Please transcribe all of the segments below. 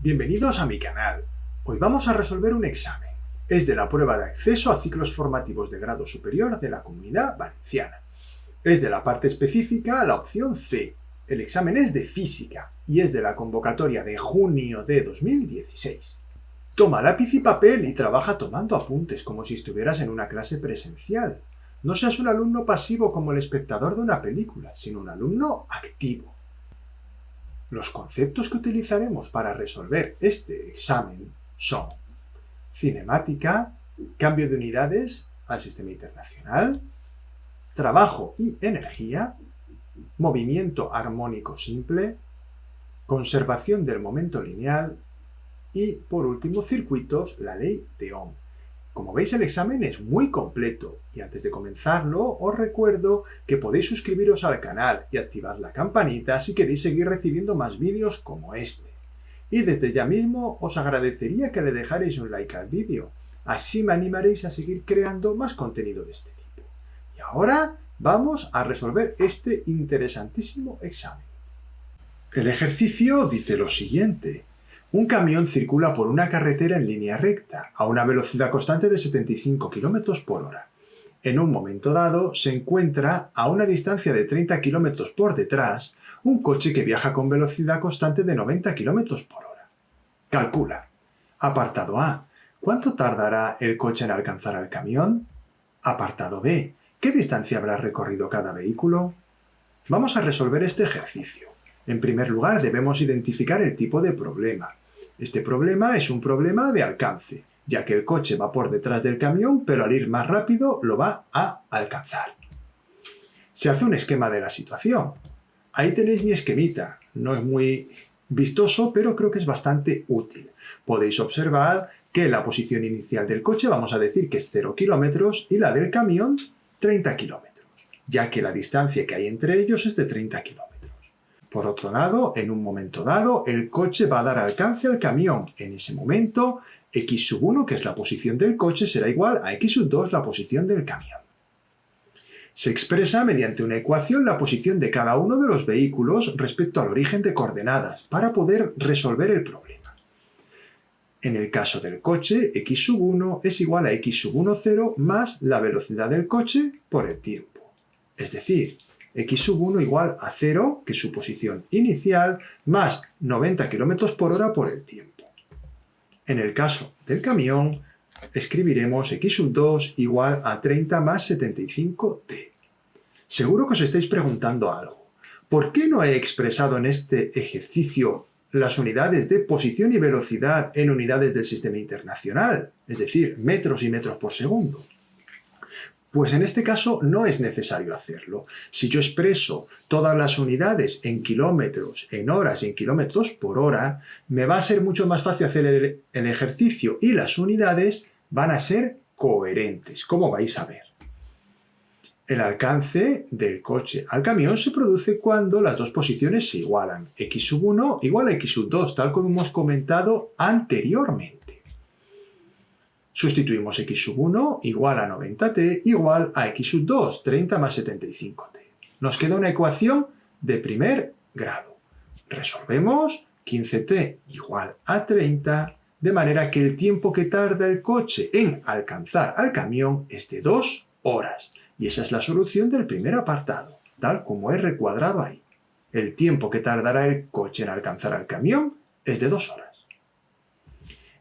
Bienvenidos a mi canal. Hoy vamos a resolver un examen. Es de la prueba de acceso a ciclos formativos de grado superior de la Comunidad Valenciana. Es de la parte específica la opción C. El examen es de física y es de la convocatoria de junio de 2016. Toma lápiz y papel y trabaja tomando apuntes como si estuvieras en una clase presencial. No seas un alumno pasivo como el espectador de una película, sino un alumno activo. Los conceptos que utilizaremos para resolver este examen son cinemática, cambio de unidades al sistema internacional, trabajo y energía, movimiento armónico simple, conservación del momento lineal y, por último, circuitos, la ley de Ohm. Como veis, el examen es muy completo y antes de comenzarlo os recuerdo que podéis suscribiros al canal y activad la campanita si queréis seguir recibiendo más vídeos como este. Y desde ya mismo os agradecería que le dejarais un like al vídeo, así me animaréis a seguir creando más contenido de este tipo. Y ahora vamos a resolver este interesantísimo examen. El ejercicio dice lo siguiente. Un camión circula por una carretera en línea recta, a una velocidad constante de 75 km por hora. En un momento dado, se encuentra a una distancia de 30 km por detrás un coche que viaja con velocidad constante de 90 km por hora. Calcula. Apartado A. ¿Cuánto tardará el coche en alcanzar al camión? Apartado B. ¿Qué distancia habrá recorrido cada vehículo? Vamos a resolver este ejercicio. En primer lugar, debemos identificar el tipo de problema. Este problema es un problema de alcance, ya que el coche va por detrás del camión, pero al ir más rápido lo va a alcanzar. Se hace un esquema de la situación. Ahí tenéis mi esquemita. No es muy vistoso, pero creo que es bastante útil. Podéis observar que la posición inicial del coche vamos a decir que es 0 km y la del camión 30 km, ya que la distancia que hay entre ellos es de 30 km. Por otro lado, en un momento dado, el coche va a dar alcance al camión. En ese momento, x sub 1, que es la posición del coche, será igual a x sub 2, la posición del camión. Se expresa mediante una ecuación la posición de cada uno de los vehículos respecto al origen de coordenadas, para poder resolver el problema. En el caso del coche, x sub 1 es igual a x sub 1, 0 más la velocidad del coche por el tiempo. Es decir, x sub 1 igual a 0, que es su posición inicial, más 90 km por hora por el tiempo. En el caso del camión, escribiremos x sub 2 igual a 30 más 75t. Seguro que os estáis preguntando algo. ¿Por qué no he expresado en este ejercicio las unidades de posición y velocidad en unidades del sistema internacional? Es decir, metros y metros por segundo. Pues en este caso no es necesario hacerlo. Si yo expreso todas las unidades en kilómetros, en horas y en kilómetros por hora, me va a ser mucho más fácil hacer el ejercicio y las unidades van a ser coherentes, como vais a ver. El alcance del coche al camión se produce cuando las dos posiciones se igualan. X sub 1 igual a x sub 2, tal como hemos comentado anteriormente. Sustituimos x sub 1 igual a 90t igual a x sub 2, 30 más 75t. Nos queda una ecuación de primer grado. Resolvemos 15t igual a 30, de manera que el tiempo que tarda el coche en alcanzar al camión es de 2 horas. Y esa es la solución del primer apartado, tal como he recuadrado ahí. El tiempo que tardará el coche en alcanzar al camión es de 2 horas.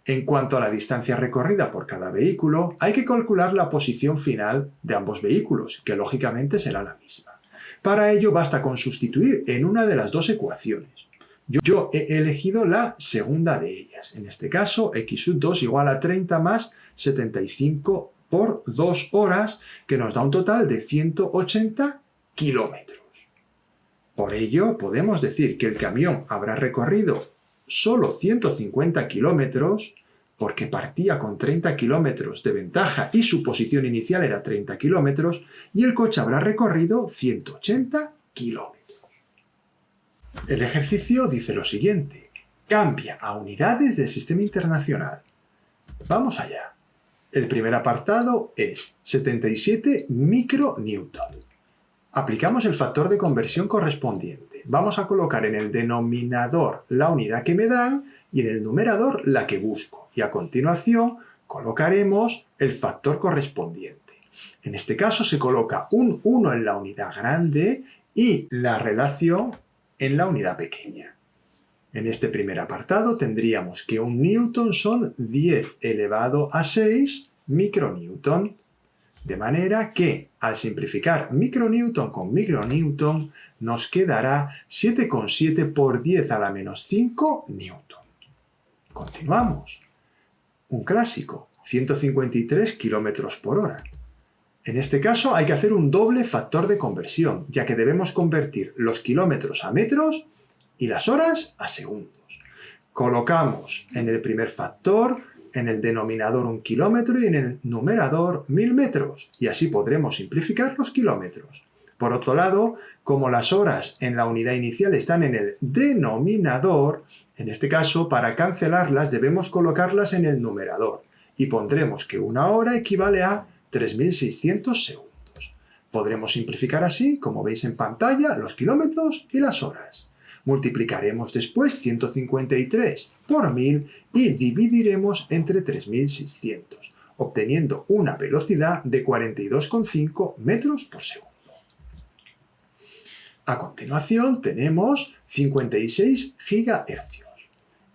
En cuanto a la distancia recorrida por cada vehículo, hay que calcular la posición final de ambos vehículos, que lógicamente será la misma. Para ello basta con sustituir en una de las dos ecuaciones. Yo he elegido la segunda de ellas. En este caso, x sub 2 igual a 30 más 75 por 2 horas, que nos da un total de 180 kilómetros. Por ello, podemos decir que el camión habrá recorrido solo 150 kilómetros, porque partía con 30 kilómetros de ventaja y su posición inicial era 30 kilómetros, y el coche habrá recorrido 180 kilómetros. El ejercicio dice lo siguiente. Cambia a unidades del sistema internacional. Vamos allá. El primer apartado es 77 micronewton. Aplicamos el factor de conversión correspondiente. Vamos a colocar en el denominador la unidad que me dan y en el numerador la que busco. Y a continuación colocaremos el factor correspondiente. En este caso se coloca un 1 en la unidad grande y la relación en la unidad pequeña. En este primer apartado tendríamos que un newton son 10 elevado a 6 micronewton. De manera que, al simplificar micronewton con micronewton, nos quedará 7,7 por 10 a la menos 5 newton. Continuamos. Un clásico, 153 kilómetros por hora. En este caso hay que hacer un doble factor de conversión, ya que debemos convertir los kilómetros a metros y las horas a segundos. Colocamos en el primer factor, en el denominador 1 kilómetro y en el numerador 1000 metros, y así podremos simplificar los kilómetros. Por otro lado, como las horas en la unidad inicial están en el denominador, en este caso, para cancelarlas debemos colocarlas en el numerador, y pondremos que una hora equivale a 3600 segundos. Podremos simplificar así, como veis en pantalla, los kilómetros y las horas. Multiplicaremos después 153 por 1000 y dividiremos entre 3600, obteniendo una velocidad de 42,5 metros por segundo. A continuación tenemos 56 gigahercios.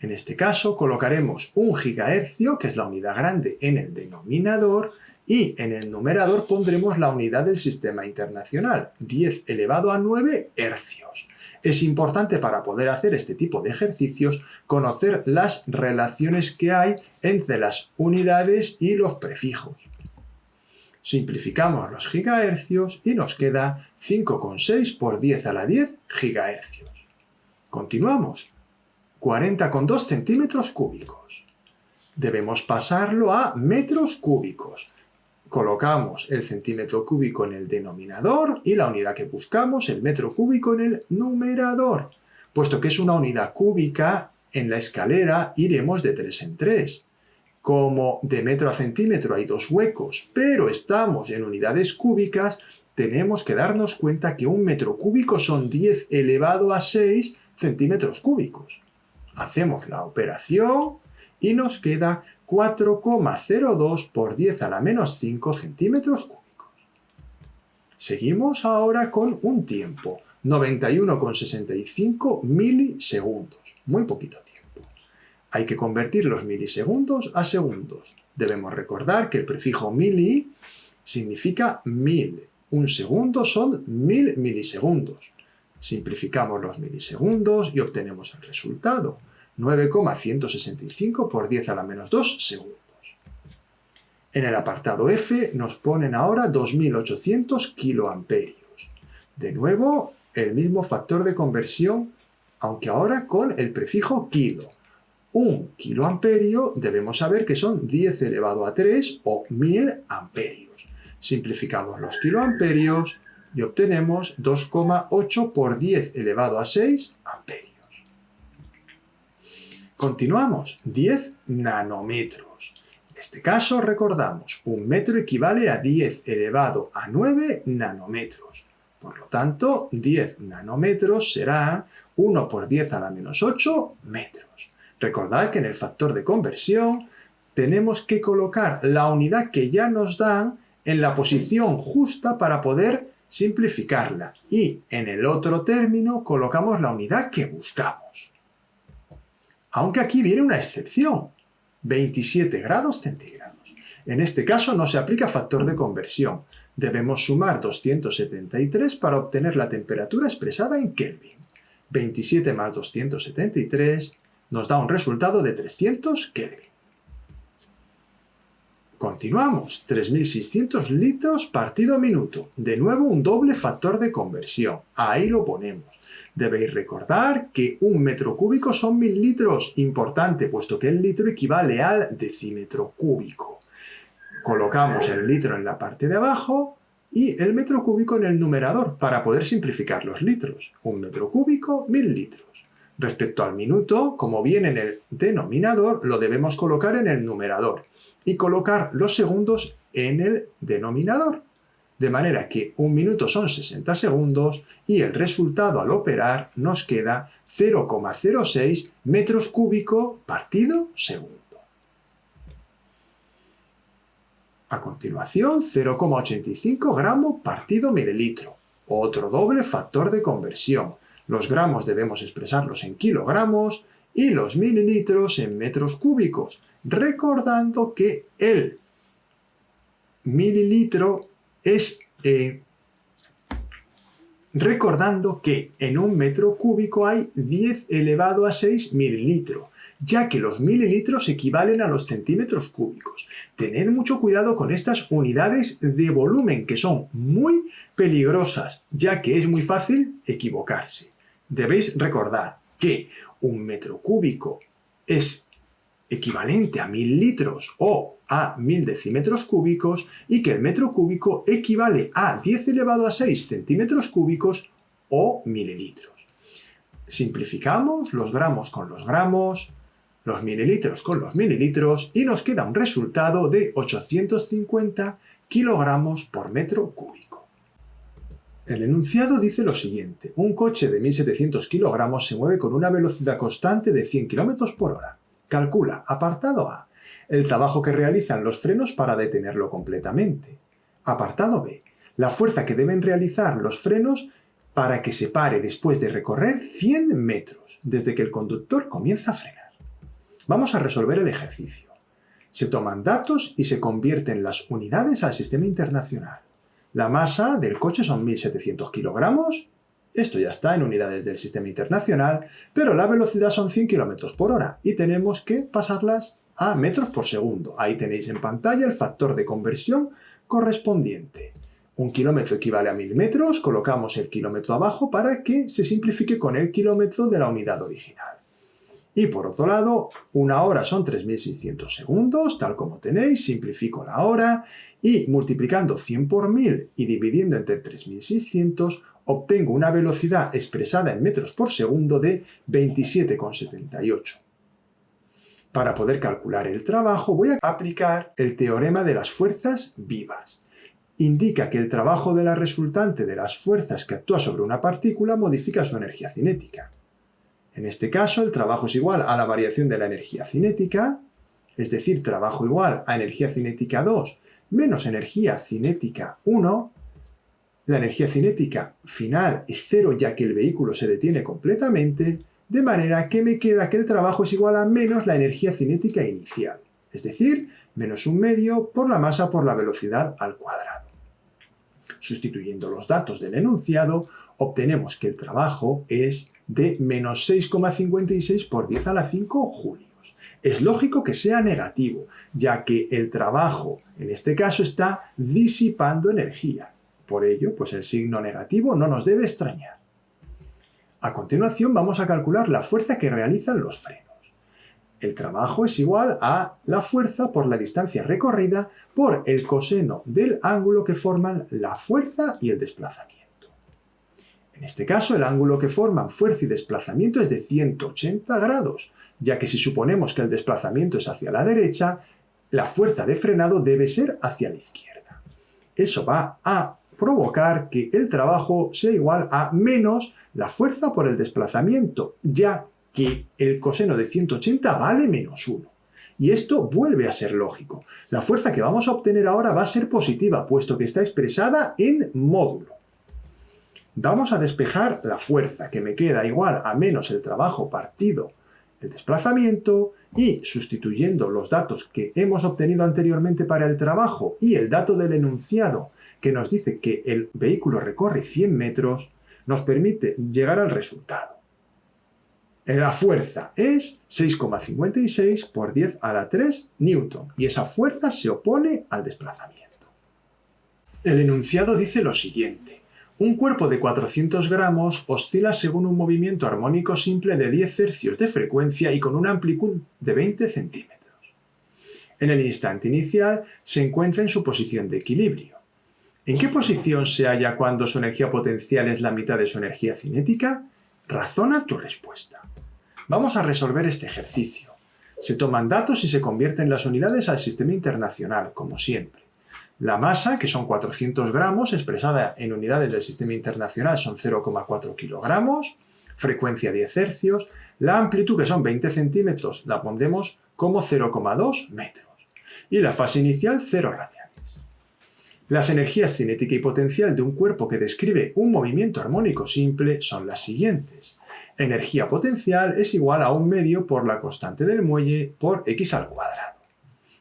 En este caso colocaremos 1 gigahercio, que es la unidad grande, en el denominador, y en el numerador pondremos la unidad del sistema internacional, 10 elevado a 9 hercios. Es importante para poder hacer este tipo de ejercicios conocer las relaciones que hay entre las unidades y los prefijos. Simplificamos los gigahercios y nos queda 5,6 por 10 a la 10 gigahercios. Continuamos. 40,2 centímetros cúbicos. Debemos pasarlo a metros cúbicos. Colocamos el centímetro cúbico en el denominador y la unidad que buscamos, el metro cúbico, en el numerador. Puesto que es una unidad cúbica, en la escalera iremos de 3 en 3. Como de metro a centímetro hay 2 huecos, pero estamos en unidades cúbicas, tenemos que darnos cuenta que un metro cúbico son 10 elevado a 6 centímetros cúbicos. Hacemos la operación y nos queda 4,02 por 10 a la menos 5 centímetros cúbicos. Seguimos ahora con un tiempo, 91,65 milisegundos, muy poquito tiempo. Hay que convertir los milisegundos a segundos. Debemos recordar que el prefijo mili significa 1000. Un segundo son 1000 milisegundos. Simplificamos los milisegundos y obtenemos el resultado. 9,165 por 10 a la menos 2 segundos. En el apartado F nos ponen ahora 2800 kiloamperios. De nuevo, el mismo factor de conversión, aunque ahora con el prefijo kilo. Un kiloamperio debemos saber que son 10 elevado a 3 o 1000 amperios. Simplificamos los kiloamperios y obtenemos 2,8 por 10 elevado a 6 amperios. Continuamos, 10 nanómetros. En este caso recordamos, un metro equivale a 10 elevado a 9 nanómetros. Por lo tanto, 10 nanómetros será 1 por 10 a la menos 8 metros. Recordad que en el factor de conversión tenemos que colocar la unidad que ya nos dan en la posición justa para poder simplificarla. Y en el otro término colocamos la unidad que buscamos. Aunque aquí viene una excepción, 27 grados centígrados. En este caso no se aplica factor de conversión. Debemos sumar 273 para obtener la temperatura expresada en Kelvin. 27 más 273 nos da un resultado de 300 Kelvin. Continuamos, 3600 litros partido minuto. De nuevo un doble factor de conversión. Ahí lo ponemos. Debéis recordar que un metro cúbico son 1000 litros. Importante, puesto que el litro equivale al decímetro cúbico. Colocamos el litro en la parte de abajo y el metro cúbico en el numerador para poder simplificar los litros. Un metro cúbico, 1000 litros. Respecto al minuto, como viene en el denominador, lo debemos colocar en el numerador y colocar los segundos en el denominador. de manera que 1 minuto son 60 segundos y el resultado al operar nos queda 0,06 metros cúbicos partido segundo. A continuación, 0,85 gramos partido mililitro. Otro doble factor de conversión. Los gramos debemos expresarlos en kilogramos y los mililitros en metros cúbicos, recordando que el mililitro es... recordando que en un metro cúbico hay 10 elevado a 6 mililitros, ya que los mililitros equivalen a los centímetros cúbicos. Tened mucho cuidado con estas unidades de volumen, que son muy peligrosas, ya que es muy fácil equivocarse. Debéis recordar que un metro cúbico es equivalente a 1000 litros o a 1000 decímetros cúbicos y que el metro cúbico equivale a 10 elevado a 6 centímetros cúbicos o mililitros. Simplificamos los gramos con los gramos, los mililitros con los mililitros y nos queda un resultado de 850 kilogramos por metro cúbico. El enunciado dice lo siguiente: un coche de 1700 kilogramos se mueve con una velocidad constante de 100 km por hora. Calcula, apartado A, el trabajo que realizan los frenos para detenerlo completamente. Apartado B, la fuerza que deben realizar los frenos para que se pare después de recorrer 100 metros, desde que el conductor comienza a frenar. Vamos a resolver el ejercicio. Se toman datos y se convierten las unidades al sistema internacional. La masa del coche son 1700 kilogramos. Esto ya está en unidades del sistema internacional, pero la velocidad son 100 km por hora y tenemos que pasarlas a metros por segundo. Ahí tenéis en pantalla el factor de conversión correspondiente. 1 kilómetro equivale a 1000 metros, colocamos el kilómetro abajo para que se simplifique con el kilómetro de la unidad original. Y por otro lado, una hora son 3600 segundos, tal como tenéis, simplifico la hora y multiplicando 100 por 1000 y dividiendo entre 3600, obtengo una velocidad expresada en metros por segundo de 27,78. Para poder calcular el trabajo voy a aplicar el teorema de las fuerzas vivas. Indica que el trabajo de la resultante de las fuerzas que actúa sobre una partícula modifica su energía cinética. En este caso, el trabajo es igual a la variación de la energía cinética, es decir, trabajo igual a energía cinética 2 menos energía cinética 1. La energía cinética final es 0 ya que el vehículo se detiene completamente, de manera que me queda que el trabajo es igual a menos la energía cinética inicial, es decir, menos 1/2 por la masa por la velocidad al cuadrado. Sustituyendo los datos del enunciado, obtenemos que el trabajo es de menos 6,56 por 10 a la 5 julios. Es lógico que sea negativo, ya que el trabajo, en este caso, está disipando energía. Por ello, pues el signo negativo no nos debe extrañar. A continuación vamos a calcular la fuerza que realizan los frenos. El trabajo es igual a la fuerza por la distancia recorrida por el coseno del ángulo que forman la fuerza y el desplazamiento. En este caso, el ángulo que forman fuerza y desplazamiento es de 180 grados, ya que si suponemos que el desplazamiento es hacia la derecha, la fuerza de frenado debe ser hacia la izquierda. Eso va a provocar que el trabajo sea igual a menos la fuerza por el desplazamiento, ya que el coseno de 180 vale menos 1. Y esto vuelve a ser lógico. La fuerza que vamos a obtener ahora va a ser positiva, puesto que está expresada en módulo. Vamos a despejar la fuerza, que me queda igual a menos el trabajo partido el desplazamiento, y sustituyendo los datos que hemos obtenido anteriormente para el trabajo y el dato del enunciado que nos dice que el vehículo recorre 100 metros, nos permite llegar al resultado. La fuerza es 6,56 por 10 a la 3 newton y esa fuerza se opone al desplazamiento. El enunciado dice lo siguiente: un cuerpo de 400 gramos oscila según un movimiento armónico simple de 10 hercios de frecuencia y con una amplitud de 20 centímetros. En el instante inicial se encuentra en su posición de equilibrio. ¿En qué posición se halla cuando su energía potencial es la mitad de su energía cinética? Razona tu respuesta. Vamos a resolver este ejercicio. Se toman datos y se convierten las unidades al sistema internacional, como siempre. La masa, que son 400 gramos, expresada en unidades del sistema internacional, son 0,4 kilogramos. Frecuencia 10 hercios. La amplitud, que son 20 centímetros, la pondremos como 0,2 metros. Y la fase inicial, 0 radianes. Las energías cinética y potencial de un cuerpo que describe un movimiento armónico simple son las siguientes. Energía potencial es igual a 1 medio por la constante del muelle por x al cuadrado.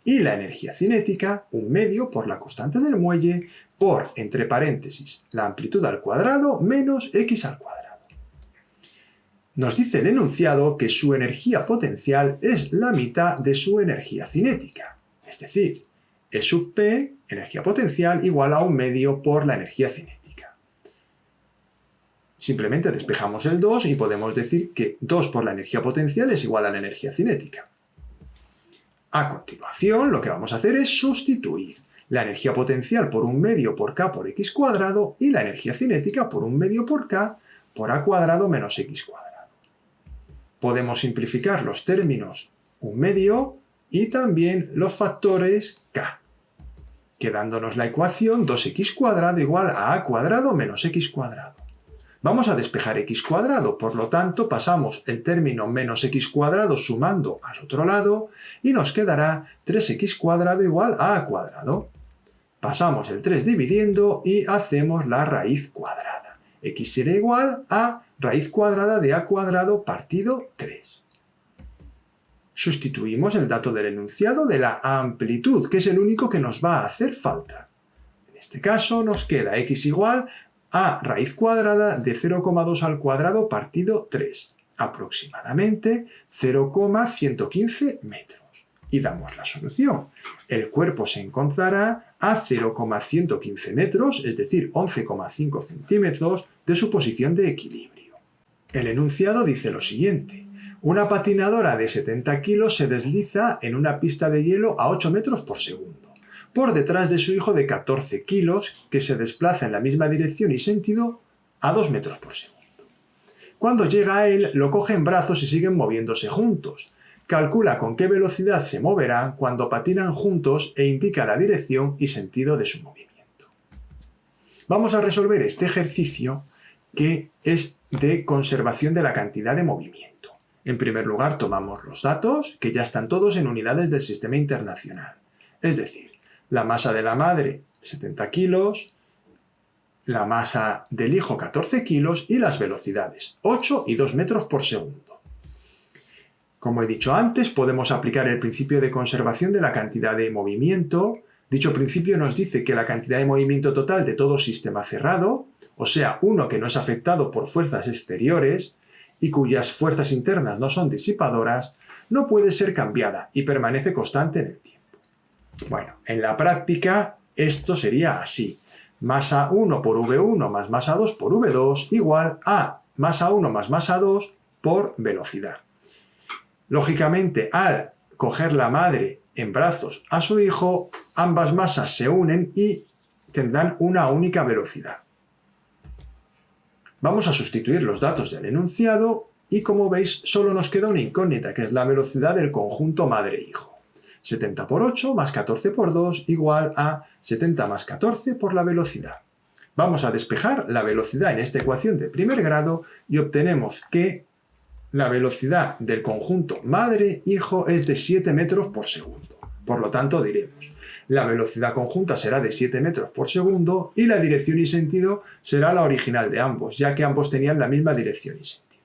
Y la energía cinética, 1 medio por la constante del muelle por, entre paréntesis, la amplitud al cuadrado menos x al cuadrado. Nos dice el enunciado que su energía potencial es la mitad de su energía cinética. Es decir, E sub P, energía potencial, igual a 1 medio por la energía cinética. Simplemente despejamos el 2 y podemos decir que 2 por la energía potencial es igual a la energía cinética. A continuación, lo que vamos a hacer es sustituir la energía potencial por 1 medio por K por X cuadrado y la energía cinética por 1 medio por K por A cuadrado menos X cuadrado. Podemos simplificar los términos 1 medio y también los factores K, quedándonos la ecuación 2x cuadrado igual a A cuadrado menos X cuadrado. Vamos a despejar X cuadrado, por lo tanto pasamos el término menos X cuadrado sumando al otro lado y nos quedará 3x cuadrado igual a A cuadrado. Pasamos el 3 dividiendo y hacemos la raíz cuadrada. X será igual a raíz cuadrada de A cuadrado partido 3. Sustituimos el dato del enunciado de la amplitud, que es el único que nos va a hacer falta. En este caso nos queda x igual a raíz cuadrada de 0,2 al cuadrado partido 3, aproximadamente 0,115 metros. Y damos la solución. El cuerpo se encontrará a 0,115 metros, es decir, 11,5 centímetros, de su posición de equilibrio. El enunciado dice lo siguiente. Una patinadora de 70 kilos se desliza en una pista de hielo a 8 metros por segundo, por detrás de su hijo de 14 kilos, que se desplaza en la misma dirección y sentido a 2 metros por segundo. Cuando llega a él, lo coge en brazos y siguen moviéndose juntos. Calcula con qué velocidad se moverán cuando patinan juntos e indica la dirección y sentido de su movimiento. Vamos a resolver este ejercicio que es de conservación de la cantidad de movimiento. En primer lugar, tomamos los datos, que ya están todos en unidades del sistema internacional. Es decir, la masa de la madre, 70 kilos, la masa del hijo, 14 kilos, y las velocidades, 8 y 2 metros por segundo. Como he dicho antes, podemos aplicar el principio de conservación de la cantidad de movimiento. Dicho principio nos dice que la cantidad de movimiento total de todo sistema cerrado, o sea, uno que no es afectado por fuerzas exteriores, y cuyas fuerzas internas no son disipadoras, no puede ser cambiada y permanece constante en el tiempo. Bueno, en la práctica esto sería así. Masa 1 por V1 más masa 2 por V2 igual a masa 1 más masa 2 por velocidad. Lógicamente, al coger la madre en brazos a su hijo, ambas masas se unen y tendrán una única velocidad. Vamos a sustituir los datos del enunciado y, como veis, solo nos queda una incógnita, que es la velocidad del conjunto madre-hijo. 70 por 8 más 14 por 2 igual a 70 más 14 por la velocidad. Vamos a despejar la velocidad en esta ecuación de primer grado y obtenemos que la velocidad del conjunto madre-hijo es de 7 metros por segundo. Por lo tanto, diremos, la velocidad conjunta será de 7 metros por segundo y la dirección y sentido será la original de ambos, ya que ambos tenían la misma dirección y sentido.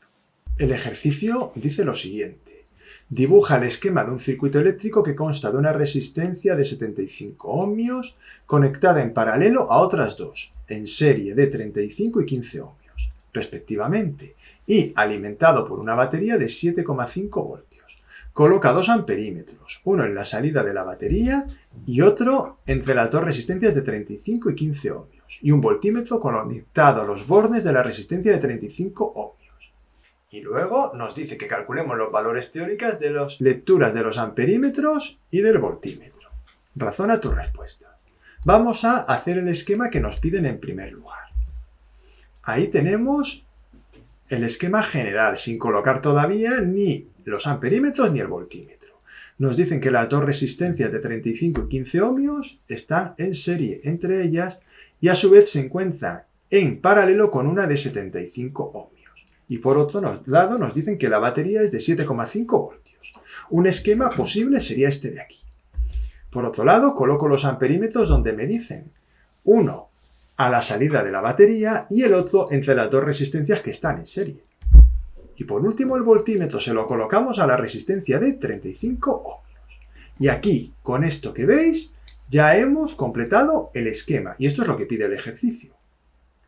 El ejercicio dice lo siguiente. Dibuja el esquema de un circuito eléctrico que consta de una resistencia de 75 ohmios conectada en paralelo a otras dos, en serie de 35 y 15 ohmios, respectivamente, y alimentado por una batería de 7,5 voltios. Coloca 2 amperímetros, uno en la salida de la batería y otro entre las dos resistencias de 35 y 15 ohmios, y un voltímetro conectado a los bordes de la resistencia de 35 ohmios. Y luego nos dice que calculemos los valores teóricos de las lecturas de los amperímetros y del voltímetro. Razona tu respuesta. Vamos a hacer el esquema que nos piden en primer lugar. Ahí tenemos el esquema general, sin colocar todavía ni los amperímetros ni el voltímetro. Nos dicen que las dos resistencias de 35 y 15 ohmios están en serie entre ellas y a su vez se encuentran en paralelo con una de 75 ohmios. Y por otro lado nos dicen que la batería es de 7,5 voltios. Un esquema posible sería este de aquí. Por otro lado, coloco los amperímetros donde me dicen uno a la salida de la batería y el otro entre las dos resistencias que están en serie. Y por último el voltímetro se lo colocamos a la resistencia de 35 ohmios. Y aquí, con esto que veis, ya hemos completado el esquema. Y esto es lo que pide el ejercicio.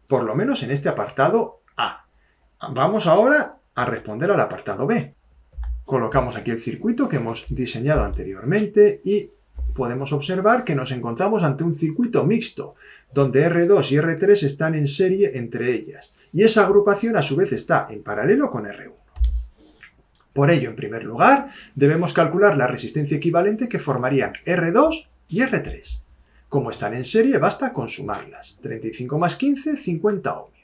Por lo menos en este apartado A. Vamos ahora a responder al apartado B. Colocamos aquí el circuito que hemos diseñado anteriormente y podemos observar que nos encontramos ante un circuito mixto, donde R2 y R3 están en serie entre ellas, y esa agrupación a su vez está en paralelo con R1. Por ello, en primer lugar, debemos calcular la resistencia equivalente que formarían R2 y R3. Como están en serie, basta con sumarlas. 35 más 15, 50 ohmios.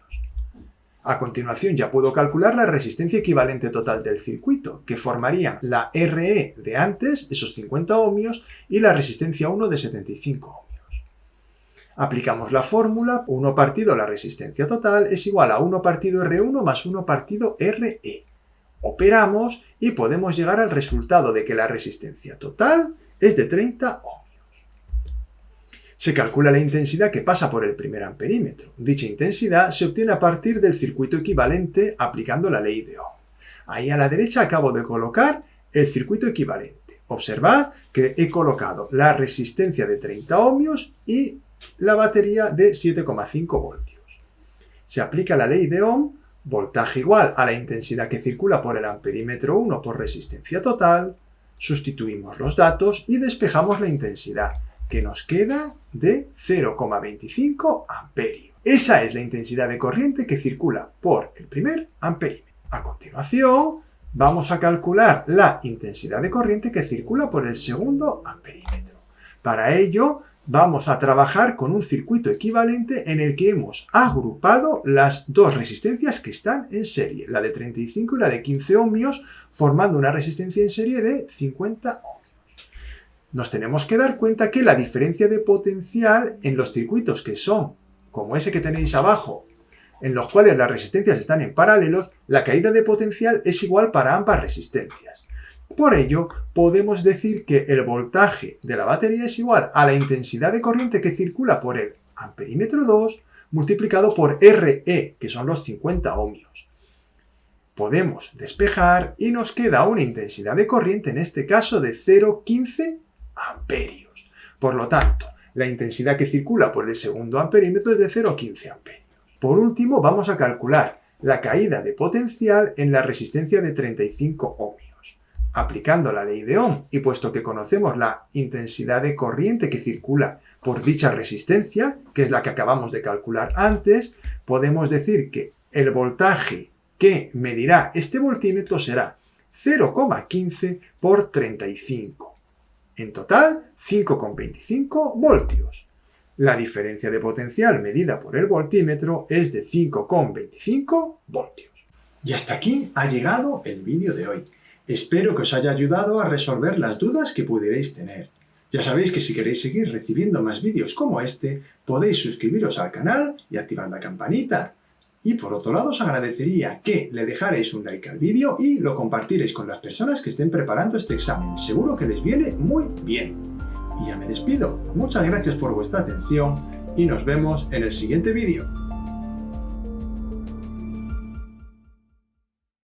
A continuación ya puedo calcular la resistencia equivalente total del circuito, que formarían la RE de antes, esos 50 ohmios, y la resistencia 1 de 75 ohmios. Aplicamos la fórmula 1 partido la resistencia total es igual a 1 partido R1 más 1 partido RE. Operamos y podemos llegar al resultado de que la resistencia total es de 30 ohmios. Se calcula la intensidad que pasa por el primer amperímetro. Dicha intensidad se obtiene a partir del circuito equivalente aplicando la ley de Ohm. Ahí a la derecha acabo de colocar el circuito equivalente. Observad que he colocado la resistencia de 30 ohmios y la batería de 7,5 voltios. Se aplica la ley de Ohm, voltaje igual a la intensidad que circula por el amperímetro 1 por resistencia total, sustituimos los datos y despejamos la intensidad, que nos queda de 0,25 amperios. Esa es la intensidad de corriente que circula por el primer amperímetro. A continuación, vamos a calcular la intensidad de corriente que circula por el segundo amperímetro. Para ello, vamos a trabajar con un circuito equivalente en el que hemos agrupado las dos resistencias que están en serie, la de 35 y la de 15 ohmios, formando una resistencia en serie de 50 ohmios. Nos tenemos que dar cuenta que la diferencia de potencial en los circuitos que son, como ese que tenéis abajo, en los cuales las resistencias están en paralelos, la caída de potencial es igual para ambas resistencias. Por ello, podemos decir que el voltaje de la batería es igual a la intensidad de corriente que circula por el amperímetro 2 multiplicado por RE, que son los 50 ohmios. Podemos despejar y nos queda una intensidad de corriente, en este caso de 0,15 amperios. Por lo tanto, la intensidad que circula por el segundo amperímetro es de 0,15 amperios. Por último, vamos a calcular la caída de potencial en la resistencia de 35 ohmios. Aplicando la ley de Ohm y puesto que conocemos la intensidad de corriente que circula por dicha resistencia, que es la que acabamos de calcular antes, podemos decir que el voltaje que medirá este voltímetro será 0,15 por 35. En total, 5,25 voltios. La diferencia de potencial medida por el voltímetro es de 5,25 voltios. Y hasta aquí ha llegado el vídeo de hoy. Espero que os haya ayudado a resolver las dudas que pudierais tener. Ya sabéis que si queréis seguir recibiendo más vídeos como este, podéis suscribiros al canal y activar la campanita. Y por otro lado, os agradecería que le dejarais un like al vídeo y lo compartiréis con las personas que estén preparando este examen. Seguro que les viene muy bien. Y ya me despido. Muchas gracias por vuestra atención y nos vemos en el siguiente vídeo.